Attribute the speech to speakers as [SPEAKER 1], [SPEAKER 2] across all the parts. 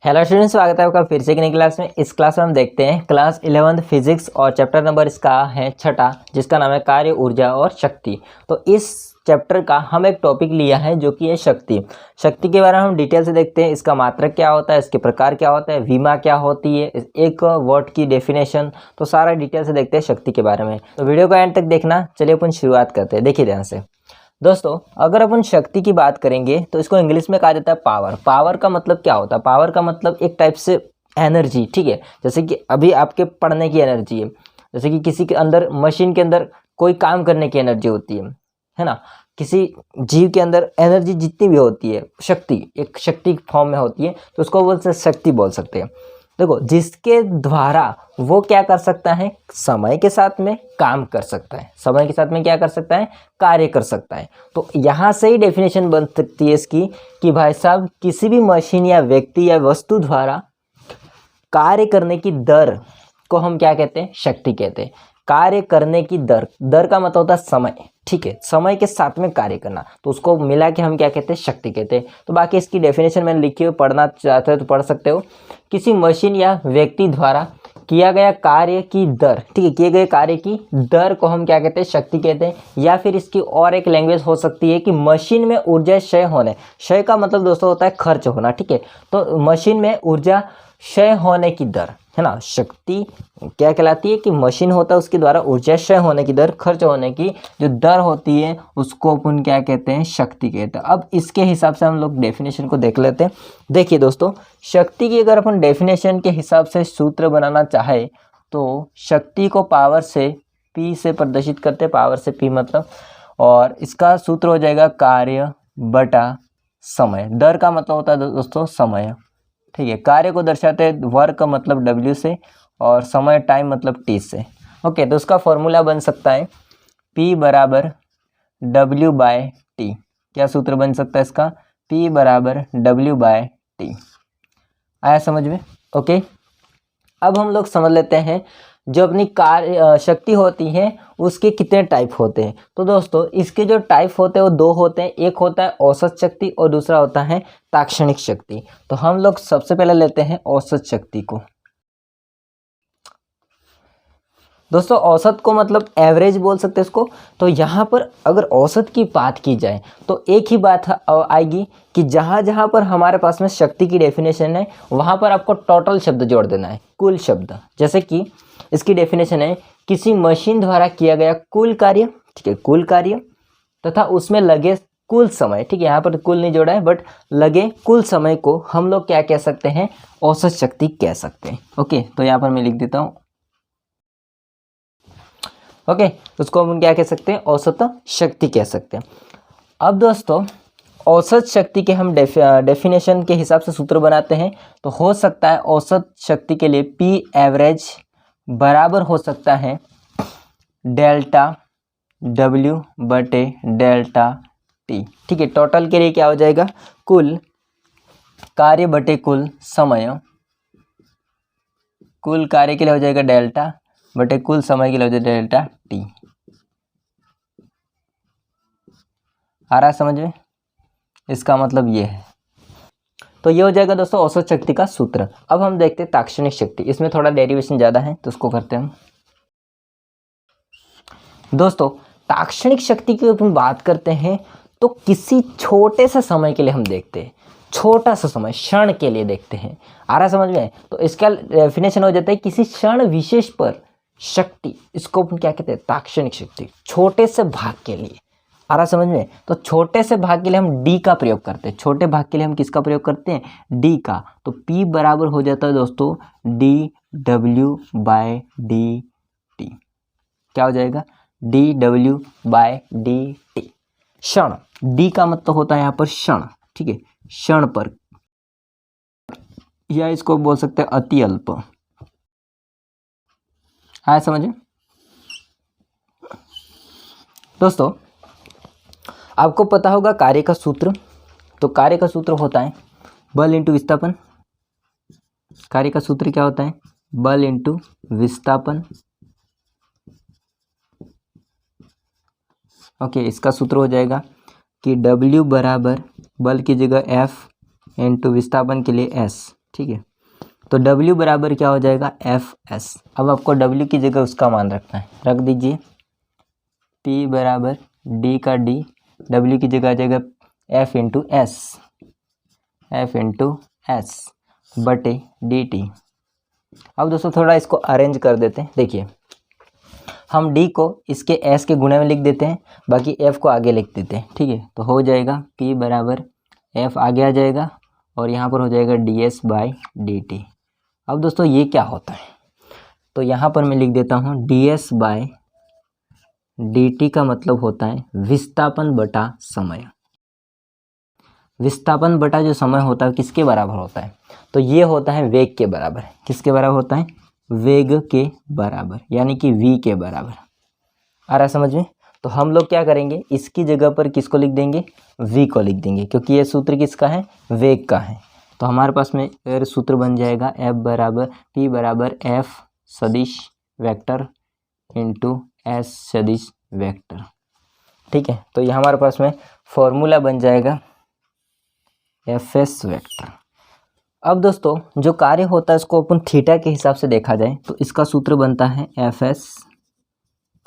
[SPEAKER 1] Hello students, स्वागत है आपका फिर से एक नई क्लास में। इस क्लास में हम देखते हैं क्लास 11th फिजिक्स और चैप्टर नंबर इसका है 6, जिसका नाम है कार्य, ऊर्जा और शक्ति। तो इस चैप्टर का हम एक टॉपिक लिया है जो कि है शक्ति। शक्ति के बारे में हम डिटेल से देखते हैं, इसका मात्रक क्या होता है, इसके प्रकार क्या होता है, विमा क्या होती है, एक वर्ड की डेफिनेशन, तो सारा डिटेल से देखते हैं शक्ति के बारे में। तो वीडियो को एंड तक देखना। चलिए अपन शुरुआत करते हैं। देखिए ध्यान से दोस्तों, अगर अपन शक्ति की बात करेंगे तो इसको इंग्लिश में कहा जाता है पावर। पावर का मतलब क्या होता है? पावर का मतलब एक टाइप से एनर्जी, ठीक है। जैसे कि अभी आपके पढ़ने की एनर्जी है, जैसे कि किसी के अंदर, मशीन के अंदर कोई काम करने की एनर्जी होती है ना। किसी जीव के अंदर एनर्जी जितनी भी होती है, शक्ति एक शक्ति फॉर्म में होती है, तो उसको बोल शक्ति बोल सकते हैं। देखो, जिसके द्वारा वो क्या कर सकता है, समय के साथ में काम कर सकता है, समय के साथ में क्या कर सकता है, कार्य कर सकता है। तो यहाँ से ही डेफिनेशन बन सकती है इसकी कि भाई साहब, किसी भी मशीन या व्यक्ति या वस्तु द्वारा कार्य करने की दर को हम क्या कहते हैं, शक्ति कहते हैं। कार्य करने की दर, दर का मतलब होता है समय, ठीक है, समय के साथ में कार्य करना, तो उसको मिला के हम क्या कहते हैं, शक्ति कहते हैं। तो बाकी इसकी डेफिनेशन मैंने लिखी हुई, पढ़ना चाहते हो तो पढ़ सकते हो। किसी मशीन या व्यक्ति द्वारा किया गया कार्य की दर, ठीक है, किए गए कार्य की दर को हम क्या कहते हैं, शक्ति कहते हैं। या फिर इसकी और एक लैंग्वेज हो सकती है कि मशीन में ऊर्जा क्षय होने, क्षय का मतलब दोस्तों होता है खर्च होना, ठीक है। तो मशीन में ऊर्जा क्षय होने की दर, है ना, शक्ति क्या कहलाती है कि मशीन होता है उसके द्वारा ऊर्जा क्षय होने की दर, खर्च होने की जो दर होती है, उसको अपन क्या कहते हैं, शक्ति कहते हैं। अब इसके हिसाब से हम लोग डेफिनेशन को देख लेते हैं। देखिए दोस्तों, शक्ति की अगर अपन डेफिनेशन के हिसाब से सूत्र बनाना चाहे तो शक्ति को पावर से, पी से प्रदर्शित करते हैं, पावर से पी मतलब, और इसका सूत्र हो जाएगा कार्य बटा समय। दर का मतलब होता है दोस्तों समय, ठीक है। कार्य को दर्शाते हैं वर्क का मतलब W से, और समय टाइम मतलब T से। ओके, तो उसका फॉर्मूला बन सकता है P बराबर W/T। क्या सूत्र बन सकता है इसका? P बराबर W/T। आया समझ में? ओके, अब हम लोग समझ लेते हैं जो अपनी कार्य शक्ति होती है उसके कितने टाइप होते हैं। तो दोस्तों, इसके जो टाइप होते हैं वो दो होते हैं। एक होता है औसत शक्ति और दूसरा होता है ताक्षणिक शक्ति। तो हम लोग सबसे पहले लेते हैं औसत शक्ति को। दोस्तों, औसत को मतलब एवरेज बोल सकते हैं इसको। तो यहाँ पर अगर औसत की बात की जाए तो एक ही बात आएगी कि जहाँ जहाँ पर हमारे पास में शक्ति की डेफिनेशन है वहाँ पर आपको टोटल शब्द जोड़ देना है, कुल शब्द। जैसे कि इसकी डेफिनेशन है किसी मशीन द्वारा किया गया कुल कार्य, ठीक है, कुल कार्य तथा उसमें लगे कुल समय, ठीक है, यहाँ पर कुल नहीं जोड़ा है बट लगे कुल समय को हम लोग क्या कह सकते हैं, औसत शक्ति कह सकते हैं। ओके, तो यहाँ पर मैं लिख देता हूँ। ओके, उसको हम क्या कह सकते हैं, औसत शक्ति कह सकते हैं। अब दोस्तों, औसत शक्ति के हम डेफिनेशन के हिसाब से सूत्र बनाते हैं। तो हो सकता है औसत शक्ति के लिए P एवरेज बराबर हो सकता है डेल्टा W बटे डेल्टा T, ठीक है। टोटल के लिए क्या हो जाएगा, कुल कार्य बटे कुल समय, कुल कार्य के लिए हो जाएगा डेल्टा बटे कुल समय के लिए हो जाएगा डेल्टा T। आ रहा है समझ में? इसका मतलब ये है। तो ये हो जाएगा दोस्तों औसत शक्ति का सूत्र। अब हम देखते हैं ताक्षणिक शक्ति। इसमें थोड़ा डेरिवेशन ज़्यादा है तो उसको करते हैं हम। दोस्तों, ताक्षणिक शक्ति की अपन बात करते हैं तो किसी छोटे से समय के लिए हम देखते हैं, छोटा सा समय, क्षण के लिए देखते हैं। आ रहा समझ में? तो इसका डेफिनेशन हो जाता है किसी क्षण विशेष पर शक्ति, इसको अपन क्या कहते हैं, ताक्षणिक शक्ति, छोटे से भाग के लिए। आ रहा समझ में? तो छोटे से भाग के लिए हम D का प्रयोग करते हैं। छोटे भाग के लिए हम किसका प्रयोग करते हैं, D का। तो P बराबर हो जाता है दोस्तों dW/dt। क्या हो जाएगा, dW/dt। क्षण, D का मतलब होता है यहाँ पर क्षण, ठीक है, क्षण पर, या इसको बोल सकते हैं अति अल्प। हाँ, समझे दोस्तों? आपको पता होगा कार्य का सूत्र। तो कार्य का सूत्र होता है बल इंटू विस्थापन। कार्य का सूत्र क्या होता है, बल इंटू विस्थापन। ओके, इसका सूत्र हो जाएगा कि W बराबर बल की जगह F इंटू विस्थापन के लिए S, ठीक है। तो W बराबर क्या हो जाएगा, Fs। अब आपको W की जगह उसका मान रखना है, रख दीजिए P बराबर D का D, W की जगह आ जाएगा F इंटू एस बटे dt। अब दोस्तों थोड़ा इसको अरेंज कर देते हैं। देखिए हम D को इसके S के गुणे में लिख देते हैं, बाकी F को आगे लिख देते हैं, ठीक है। तो हो जाएगा P बराबर F आगे आ जाएगा और यहाँ पर हो जाएगा ds बाई dt। अब दोस्तों ये क्या होता है, तो यहाँ पर मैं लिख देता हूँ ds बाई dt का मतलब होता है विस्थापन बटा समय। विस्थापन बटा जो समय होता है किसके बराबर होता है, तो ये होता है वेग के बराबर। किसके बराबर होता है, वेग के बराबर, यानी कि v के बराबर। आ रहा है समझ में। तो हम लोग क्या करेंगे, इसकी जगह पर किसको लिख देंगे, v को लिख देंगे, क्योंकि ये सूत्र किसका है, वेग का है। तो हमारे पास में फिर सूत्र बन जाएगा F बराबर P बराबर F सदिश वेक्टर इंटू S सदिश वेक्टर, ठीक है। तो ये हमारे पास में फॉर्मूला बन जाएगा Fs वेक्टर। अब दोस्तों जो कार्य होता है इसको अपन थीटा के हिसाब से देखा जाए तो इसका सूत्र बनता है Fs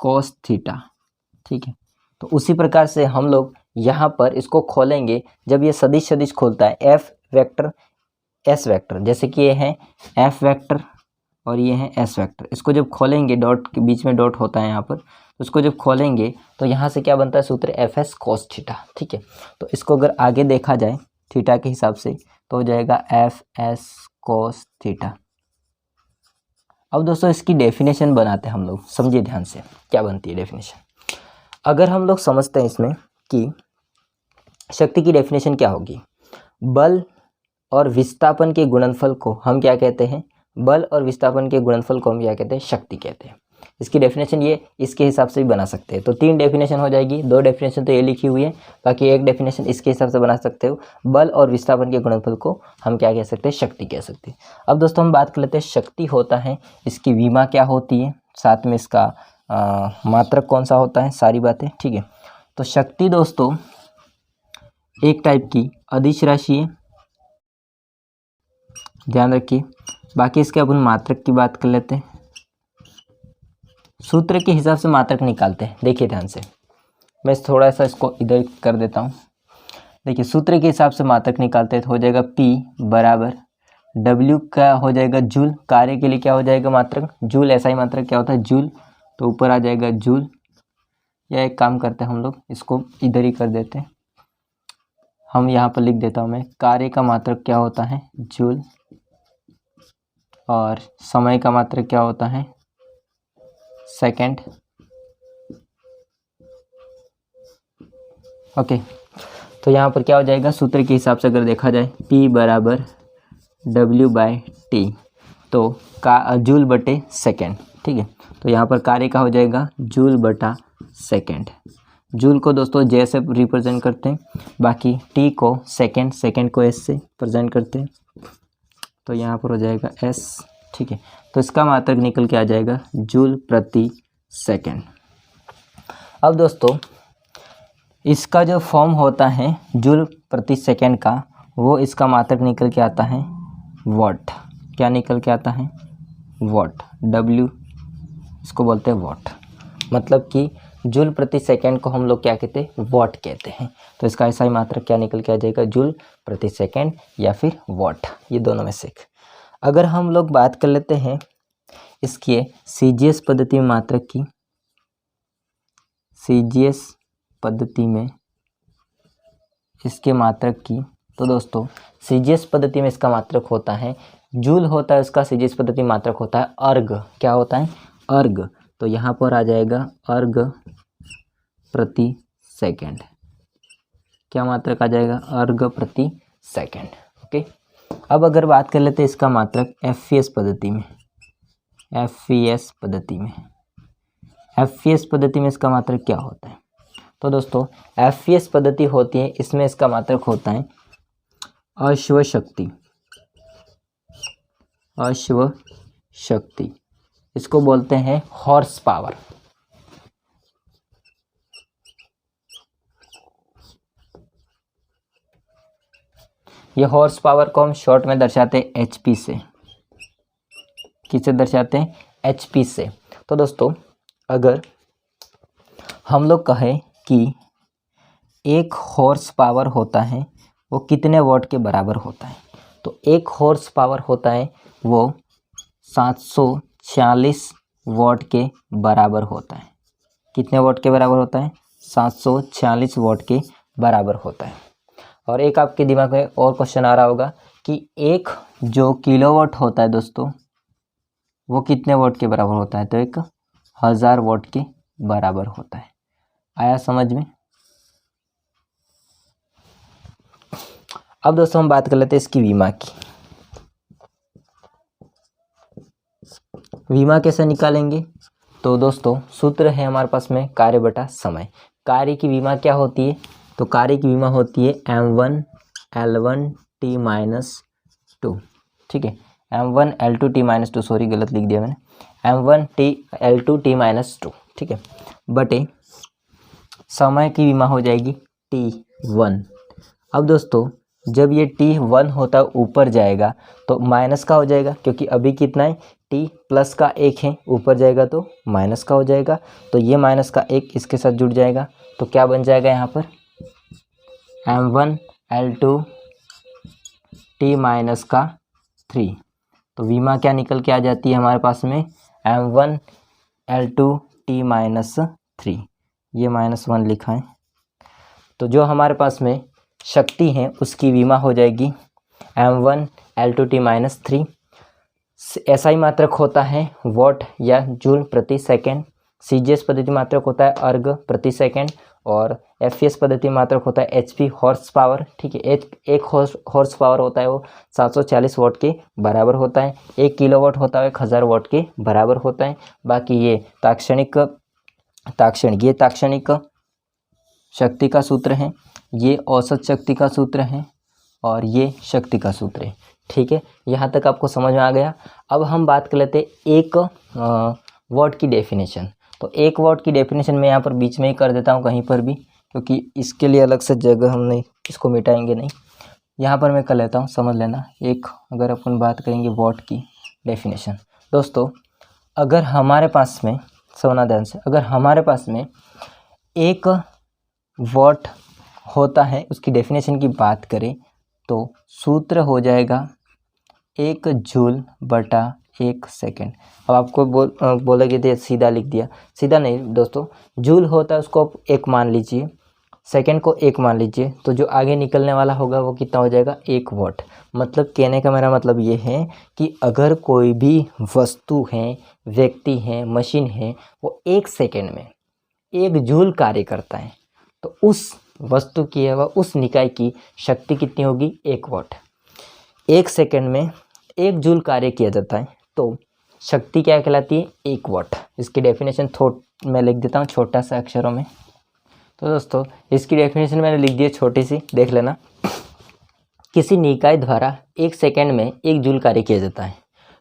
[SPEAKER 1] cos थीटा, ठीक है। तो उसी प्रकार से हम लोग यहाँ पर इसको खोलेंगे, जब ये सदिश सदिश खोलता है F वेक्टर S वेक्टर, जैसे कि ये है F वेक्टर और ये है S वेक्टर, इसको जब खोलेंगे डॉट के बीच में डॉट होता है यहाँ पर, उसको जब खोलेंगे तो यहाँ से क्या बनता है सूत्र Fs cos थीटा, ठीक है। तो इसको अगर आगे देखा जाए थीटा के हिसाब से तो हो जाएगा Fs cos थीटा। अब दोस्तों इसकी डेफिनेशन बनाते हैं हम लोग, समझिए ध्यान से क्या बनती है डेफिनेशन। अगर हम लोग समझते हैं इसमें कि शक्ति की डेफिनेशन क्या होगी, बल और विस्थापन के गुणनफल को हम क्या कहते हैं, बल और विस्थापन के गुणनफल को हम क्या कहते हैं, शक्ति कहते हैं। इसकी डेफिनेशन ये इसके हिसाब से भी बना सकते हैं। तो 3 डेफिनेशन हो जाएगी, 2 डेफिनेशन तो ये लिखी हुई है, बाकी एक डेफिनेशन इसके हिसाब से बना सकते हो। बल और विस्थापन के गुणनफल को हम क्या कह सकते हैं, शक्ति कह सकते हैं। अब दोस्तों हम बात कर लेते हैं शक्ति होता है, इसकी विमा क्या होती है, साथ में इसका मात्रक कौन सा होता है, सारी बातें, ठीक है। तो शक्ति दोस्तों एक टाइप की अदिश राशि है, ध्यान रखिए। बाकी इसके अपन मात्रक की बात कर लेते हैं, सूत्र के हिसाब से मात्रक निकालते हैं। देखिए ध्यान से, मैं थोड़ा सा इसको इधर कर देता हूँ। देखिए सूत्र के हिसाब से मात्रक निकालते हैं तो हो जाएगा P बराबर W का हो जाएगा जूल, कार्य के लिए क्या हो जाएगा मात्रक जूल, ऐसा ही मात्रक क्या होता है जूल, तो ऊपर आ जाएगा जूल। या एक काम करते हैं हम लोग इसको इधर ही कर देते हैं, हम यहाँ पर लिख देता हूँ मैं, कार्य का मात्रक क्या होता है जूल और समय का मात्रक क्या होता है सेकंड। ओके, तो यहाँ पर क्या हो जाएगा सूत्र के हिसाब से अगर देखा जाए P बराबर W बाई टी, तो का जूल बटे सेकेंड, ठीक है। तो यहाँ पर कार्य का हो जाएगा जूल बटा सेकेंड। जूल को दोस्तों J से रिप्रेजेंट करते हैं, बाकी T को सेकेंड, सेकेंड को S से प्रेजेंट करते हैं, तो यहाँ पर हो जाएगा S, ठीक है। तो इसका मात्रक निकल के आ जाएगा जूल प्रति सेकेंड। अब दोस्तों इसका जो फॉर्म होता है जूल प्रति सेकेंड का, वो इसका मात्रक निकल के आता है वॉट। क्या निकल के आता है वॉट, W इसको बोलते हैं वॉट, मतलब कि जूल प्रति सेकेंड को हम लोग क्या कहते हैं वॉट कहते हैं। तो इसका ऐसा ही मात्रक क्या निकल के आ जाएगा जूल प्रति सेकेंड या फिर वॉट, ये दोनों में से एक। अगर हम लोग बात कर लेते हैं इसकी CGS पद्धति में मात्रक की, CGS पद्धति में इसके मात्रक की, तो दोस्तों CGS पद्धति में इसका मात्रक होता है जूल होता है, इसका CGS पद्धति मात्रक होता है अर्ग। क्या होता है अर्ग, तो यहाँ पर आ जाएगा अर्ग प्रति सेकेंड। क्या मात्रक आ जाएगा अर्ग प्रति सेकेंड, ओके। अब अगर बात कर लेते हैं इसका मात्रक FVS पद्धति में, FVS पद्धति में, FVS पद्धति में इसका मात्रक क्या होता है, तो दोस्तों FVS पद्धति होती है, इसमें इसका मात्रक होता है अश्व शक्ति, अश्व शक्ति, इसको बोलते हैं हॉर्स पावर। ये हॉर्स पावर को हम शॉर्ट में दर्शाते हैं HP से। किससे दर्शाते हैं? HP से। तो दोस्तों अगर हम लोग कहें कि एक हॉर्स पावर होता है वो कितने वॉट के बराबर होता है, तो एक हॉर्स पावर होता है वो 746 वॉट के बराबर होता है। कितने वॉट के बराबर होता है? 746 वॉट के बराबर होता है। और एक आपके दिमाग में और क्वेश्चन आ रहा होगा कि एक जो किलोवाट होता है दोस्तों वो कितने वॉट के बराबर होता है? तो एक 1000 वॉट के बराबर होता है। आया समझ में? अब दोस्तों हम बात कर लेते हैं इसकी विमा की। विमा कैसे निकालेंगे? तो दोस्तों सूत्र है हमारे पास में कार्य बटा समय। कार्य की विमा क्या होती है? तो कार्य की विमा होती है m1 l1 t - 2। ठीक है, m1 l2 t - 2, सॉरी गलत लिख दिया मैंने, m1 t l2 t - 2। ठीक है, बटे समय की विमा हो जाएगी t1। अब दोस्तों जब ये t1 होता है ऊपर जाएगा तो माइनस का हो जाएगा, क्योंकि अभी कितना है? t प्लस का 1 है, ऊपर जाएगा तो माइनस का हो जाएगा। तो ये माइनस का 1 इसके साथ जुड़ जाएगा, तो क्या बन जाएगा यहाँ पर? m1 l2 t - 3। तो विमा क्या निकल के आ जाती है हमारे पास में? m1 l2 t - 3। ये -1 लिखा है। तो जो हमारे पास में शक्ति है उसकी विमा हो जाएगी m1 l2 t - 3। SI मात्रक होता है वॉट या जूल प्रति सेकेंड, CGS पद्धति मात्रक होता है अर्ग प्रति सेकेंड, और FES पद्धति मात्रक होता है HP हॉर्स पावर। ठीक है, एक हॉर्स पावर होता है वो 740 वॉट के बराबर होता है। 1 किलोवाट होता है 1000 वॉट के बराबर होता है। बाकी ये ताक्षणिक शक्ति का सूत्र है, ये औसत शक्ति का सूत्र है, और ये शक्ति का सूत्र है। ठीक है, यहाँ तक आपको समझ में आ गया। अब हम बात कर लेते हैं एक वॉट की डेफिनेशन। तो एक वॉट की डेफिनेशन मैं यहाँ पर बीच में ही कर देता हूँ कहीं पर भी, क्योंकि इसके लिए अलग से जगह हम नहीं, इसको मिटाएंगे नहीं, यहाँ पर मैं कर लेता हूँ, समझ लेना। एक अगर अपन बात करेंगे वॉट की डेफिनेशन, दोस्तों अगर हमारे पास में, समझना ध्यान से, अगर हमारे पास में एक वॉट होता है उसकी डेफिनेशन की बात करें तो सूत्र हो जाएगा 1 जूल बटा 1 सेकेंड। अब आपको बोलेंगे तो सीधा लिख दिया, सीधा नहीं दोस्तों, जूल होता है उसको आप 1 मान लीजिए, सेकेंड को 1 मान लीजिए, तो जो आगे निकलने वाला होगा वो कितना हो जाएगा? 1 वॉट। मतलब कहने का मेरा मतलब ये है कि अगर कोई भी वस्तु है, व्यक्ति है, मशीन है, वो 1 सेकेंड में 1 जूल कार्य करता है, तो उस वस्तु की है वह उस निकाय की शक्ति कितनी होगी? 1 वॉट। 1 सेकेंड में 1 जूल कार्य किया जाता है तो शक्ति क्या कहलाती है? 1 वॉट। इसकी डेफिनेशन मैं लिख देता हूँ छोटा सा अक्षरों में। तो दोस्तों इसकी डेफिनेशन मैंने लिख दी है छोटी सी, देख लेना। किसी निकाय द्वारा 1 सेकेंड में 1 जूल कार्य किया जाता है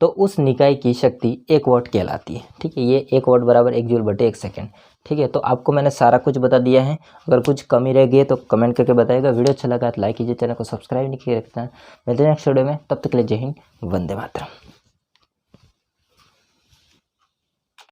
[SPEAKER 1] तो उस निकाय की शक्ति 1 वॉट कहलाती है। ठीक है, ये 1 वॉट बराबर 1 जूल बटे 1 सेकेंड। ठीक है, तो आपको मैंने सारा कुछ बता दिया है। अगर कुछ कमी रह गई है तो कमेंट करके बताइएगा। वीडियो अच्छा लगा तो लाइक कीजिए, चैनल को सब्सक्राइब नहीं किया रखना। मिलते हैं नेक्स्ट वीडियो में, तब तक के लिए जय हिंद, वंदे मातरम।